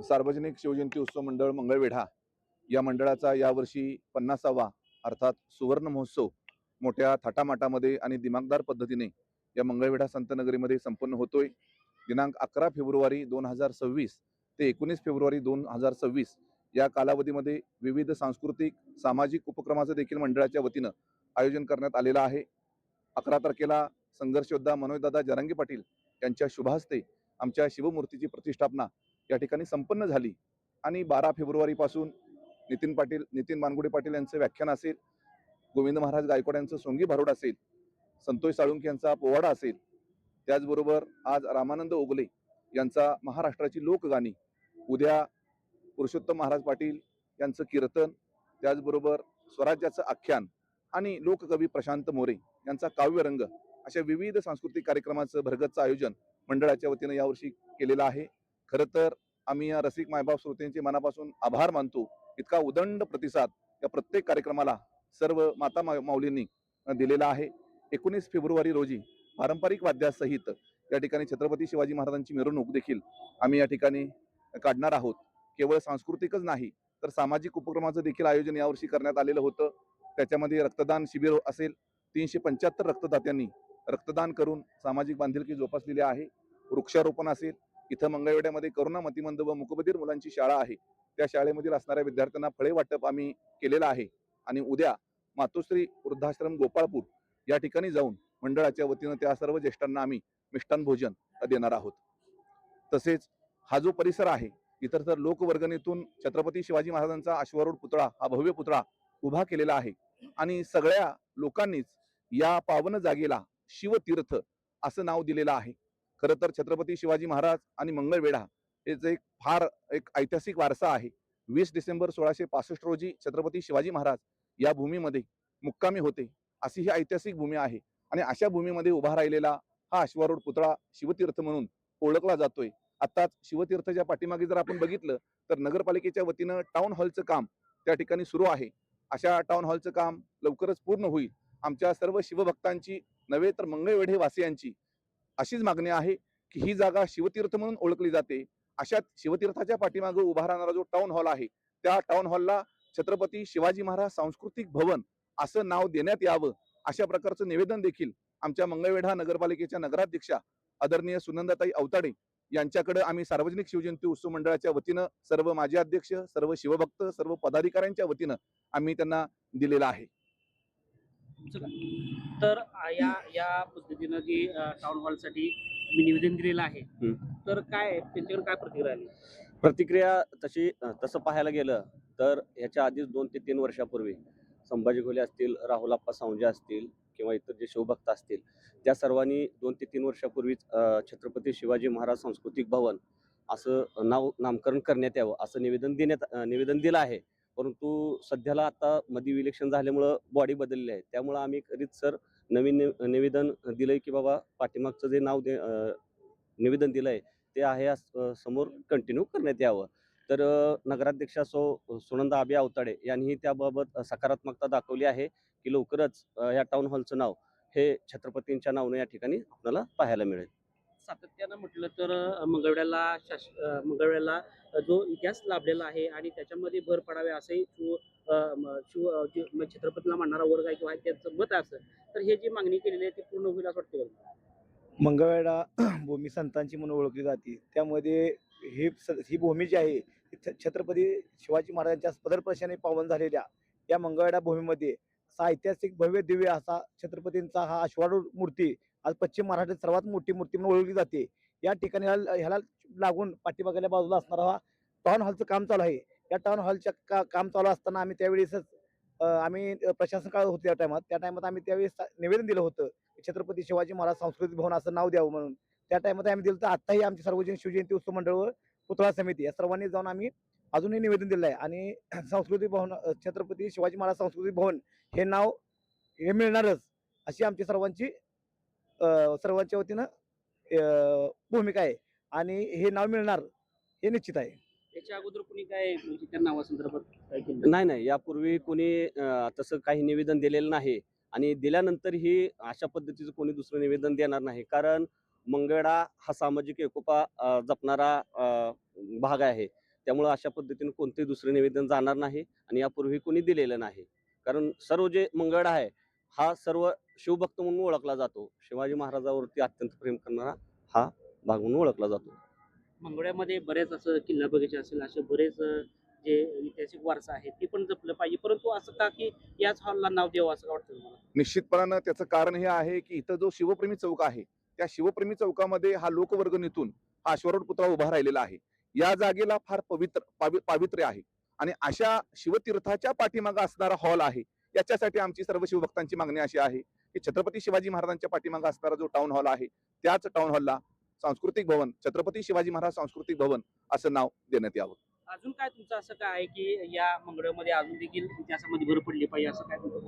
सार्वजनिक शिवजयंती उत्सव मंडळ मंगळवेढा या मंडळाचा यावर्षी 50वा अर्थात सुवर्ण महोत्सव मोठ्या थाटामाटामध्ये आणि दिमागदार पद्धतीने या मंगळवेढा संतनगरीमध्ये संपन्न होतोय। दिनांक 11 फेब्रुवारी 2026 ते 19 फेब्रुवारी 2026 या कालावधीमध्ये विविध सांस्कृतिक सामाजिक उपक्रमाचं देखील मंडळाच्या वतीनं आयोजन करण्यात आलेलं आहे। 11 तारखेला संघर्ष योद्धा मनोजदादा जरांगे पाटील यांच्या शुभ हस्ते आमच्या शिवमूर्तीची प्रतिष्ठापना या ठिकाणी संपन्न झाली आणि 12 फेब्रुवारी पासून नितीन मानगुडे पाटील यांचं व्याख्यान असेल, गोविंद महाराज गायकवाड यांचं सोंगी भारुड असेल, संतोष साळुंखे यांचा पोवाडा असेल, त्याचबरोबर आज रामानंद ओगले यांचा महाराष्ट्राची लोकगाणी, उद्या पुरुषोत्तम महाराज पाटील यांचं कीर्तन, त्याचबरोबर स्वराज्याचं आख्यान आणि लोककवी प्रशांत मोरे यांचा काव्यरंग अशा विविध सांस्कृतिक कार्यक्रमाचं भरगतचं आयोजन मंडळाच्या वतीनं यावर्षी केलेलं आहे। खरं तर आम्ही या रसिक मायबाप श्रोत्यांचे मनापासून आभार मानतो। इतका उदंड प्रतिसाद या प्रत्येक कार्यक्रमाला सर्व माता माऊलींनी दिलेला आहे। 19 फेब्रुवारी रोजी पारंपरिक वाद्यासहित या ठिकाणी छत्रपती शिवाजी महाराजांची मिरवणूक देखील आम्ही या ठिकाणी काढणार आहोत। केवळ सांस्कृतिकच नाही तर सामाजिक उपक्रमाचं देखील आयोजन यावर्षी करण्यात आलेलं होतं। त्याच्यामध्ये रक्तदान शिबिर असेल, 375 रक्तदात्यांनी रक्तदान करून सामाजिक बांधिलकी जोपासलेली आहे। वृक्षारोपण असेल, इथं मंगळवेढ्यामध्ये करुणा मतिमंद व मुकबधीर मुलांची शाळा आहे, त्या शाळेमधील असणाऱ्या विद्यार्थ्यांना फळे वाटप आम्ही केलेलं आहे आणि उद्या मातोश्री वृद्धाश्रम गोपाळपूर या ठिकाणी जाऊन मंडळाच्या वतीनं त्या सर्व ज्येष्ठांना आम्ही मिष्टान्न भोजन देणार आहोत। तसेच हा जो परिसर आहे इतर तर लोकवर्गणीतून छत्रपती शिवाजी महाराजांचा अश्वारूढ पुतळा, हा भव्य पुतळा उभा केलेला आहे आणि सगळ्या लोकांनीच या पावन जागेला शिवतीर्थ असं नाव दिलेलं आहे। खरं तर छत्रपती शिवाजी महाराज आणि मंगळवेढा हेच एक ऐतिहासिक वारसा आहे। 20 डिसेंबर 1665 रोजी छत्रपती शिवाजी महाराज या भूमीमध्ये मुक्कामी होते, अशी ही ऐतिहासिक भूमी आहे आणि अशा भूमीमध्ये उभा राहिलेला हा अश्वारूढ पुतळा शिवतीर्थ म्हणून ओळखला जातोय। आताच शिवतीर्थच्या पाठीमागे जर आपण बघितलं तर नगरपालिकेच्या वतीनं टाउन हॉलचं काम त्या ठिकाणी सुरू आहे। अशा टाउन हॉलचं काम लवकरच पूर्ण होईल। आमच्या सर्व शिवभक्तांची नव्हे तर मंगळवेढे वासियांची अशीच मागणी आहे की ही जागा शिवतीर्थ म्हणून ओळखली जाते। अशा शिवतीर्थाच्या पाठीमागे उभा राहणारा जो टाउन हॉल आहे त्या टाउन हॉलला छत्रपती शिवाजी महाराज सांस्कृतिक भवन असं नाव देण्यात यावं, अशा प्रकारचं निवेदन देखील आमच्या मंगळवेढा नगरपालिकेच्या नगराध्यक्षा आदरणीय सुनंदाताई अवताडे यांच्याकडे आम्ही सार्वजनिक शिवजयंती उत्सव मंडळाच्या वतीनं सर्व माजी अध्यक्ष, सर्व शिवभक्त, सर्व पदाधिकाऱ्यांच्या वतीनं आम्ही त्यांना दिलेला आहे। तर या या पद्धतीनं जी टाउन हॉलसाठी मी निवेदन दिलेलं आहे, तर काय त्यांच्याकडे काय प्रतिक्रिया आली? प्रतिक्रिया तसं पाहायला गेलं तर ह्याच्या आधीच 2 ते 3 वर्षापूर्वी संभाजी घोले असतील, राहुल आप्पा सावंजे असतील किंवा इतर जे शिवभक्त असतील, त्या सर्वांनी 2 ते 3 वर्षापूर्वीच छत्रपती शिवाजी महाराज सांस्कृतिक भवन असं नामकरण करण्यात यावं असं निवेदन दिलं आहे। परंतु सध्याला आता मध्ये इलेक्शन झाल्यामुळं बॉडी बदलली आहे, त्यामुळं आम्ही रीतसर नवीन निवेदन दिलंय की बाबा पाठीमागचं जे निवेदन दिलंय ते आहे समोर कंटिन्यू करण्यात यावं। तर नगराध्यक्षा सुनंदा आबे अवताडे यांनी त्याबाबत सकारात्मकता दाखवली आहे की लवकरच या टाउन हॉलचं नाव हे छत्रपतींच्या नावाने या ठिकाणी आपल्याला पाहायला मिळेल। सातत्यानं म्हटलं तर मंगळवेढ्याला जो इतिहास लाभलेला आहे आणि त्याच्यामध्ये भर पडावे असंही छत्रपतीला मानणारा वर्ग आहे किंवा त्यांचं मत असं, तर हे जी मागणी केलेली आहे ती पूर्ण होईल असं वाटतं का? मंगळवेढा भूमी संतांची म्हणून ओळखली जाते, त्यामध्ये ही भूमी जी आहे छत्रपती शिवाजी महाराजांच्या पदरस्पर्शाने पावन झालेल्या या मंगळवेढा भूमीमध्ये असा ऐतिहासिक भव्य दिव्य असा छत्रपतींचा हा अश्वारूढ मूर्ती आज पश्चिम महाराष्ट्रात सर्वात मोठी मूर्ती म्हणून ओळखली जाते। या ठिकाणी ह्याला लागून पाठीमागल्या बाजूला असणारा हा टाउन हॉलचं काम चालू आहे। या टाउन हॉलच्या काम चालू असताना आम्ही त्यावेळेसच आम्ही प्रशासन काळ होतो त्या टायमात आम्ही त्यावेळेस निवेदन दिलं होतं छत्रपती शिवाजी महाराज सांस्कृतिक भवन असं नाव द्यावं म्हणून। त्या टायमात आम्ही दिलं, तर आताही आमची सार्वजनिक शिवजयंती उत्सव मंडळ व पुतळा समिती या सर्वांनी जाऊन आम्ही अजूनही निवेदन दिलं आहे आणि सांस्कृतिक भवन छत्रपती शिवाजी महाराज सांस्कृतिक भवन हे नाव हे मिळणारच अशी आमची सर्वांच्या वतीनं भूमिका आहे आणि हे नाव मिळणार हे निश्चित आहे। याच्या अगोदर कुणी काय म्हणजे त्या नावासंदर्भात काय केलं? नाही, यापूर्वी कोणी तसं काही निवेदन दिलेलं नाही आणि दिल्यानंतरही अशा पद्धतीचं कोणी दुसरं निवेदन देणार नाही। कारण मंगळवेढा हा सामाजिक एकोपा जपणारा भाग आहे त्यामुळं अशा पद्धतीने कोणतेही दुसरे निवेदन जाणार नाही आणि यापूर्वी कोणी दिलेलं नाही. कारण सर्व जे मंगळवेढा आहे हा सर्व शिवभक्त म्हणून ओळखला जातो. शिवाजी महाराजावरती अत्यंत प्रेम करणारा हा भाग म्हणून ओळखला जातो. मंगळ्यामध्ये बरेच असं किल्ला बगीचा असेल असे बरेच जे ऐतिहासिक वारसा आहे ते पण जपलं पाहिजे, परंतु असं का की याच हॉलला नाव द्यावं असं वाटतं तुम्हाला? निश्चितपणानं त्याचं कारण हे आहे की इथं जो शिवप्रेमी चौक आहे त्या शिवप्रेमी चौकामध्ये हा लोकवर्गणीतून हा अश्वारूढ पुतळा उभा राहिलेला आहे. या जागेला फार पावित्र्य आहे आणि अशा शिवतीर्थाच्या पाठीमागे असणारा हॉल आहे. याच्यासाठी आमची सर्व शिवभक्तांची मागणी अशी आहे की छत्रपती शिवाजी महाराजांच्या पाठीमागे असणारा जो टाउन हॉल आहे त्याच टाउन हॉलला सांस्कृतिक भवन, छत्रपती शिवाजी महाराज सांस्कृतिक भवन असं नाव देण्यात यावं. अजून काय तुमचं असं काय आहे की या मंगळमध्ये अजून देखील इतिहासामध्ये भर पडली पाहिजे असं काय तुमचं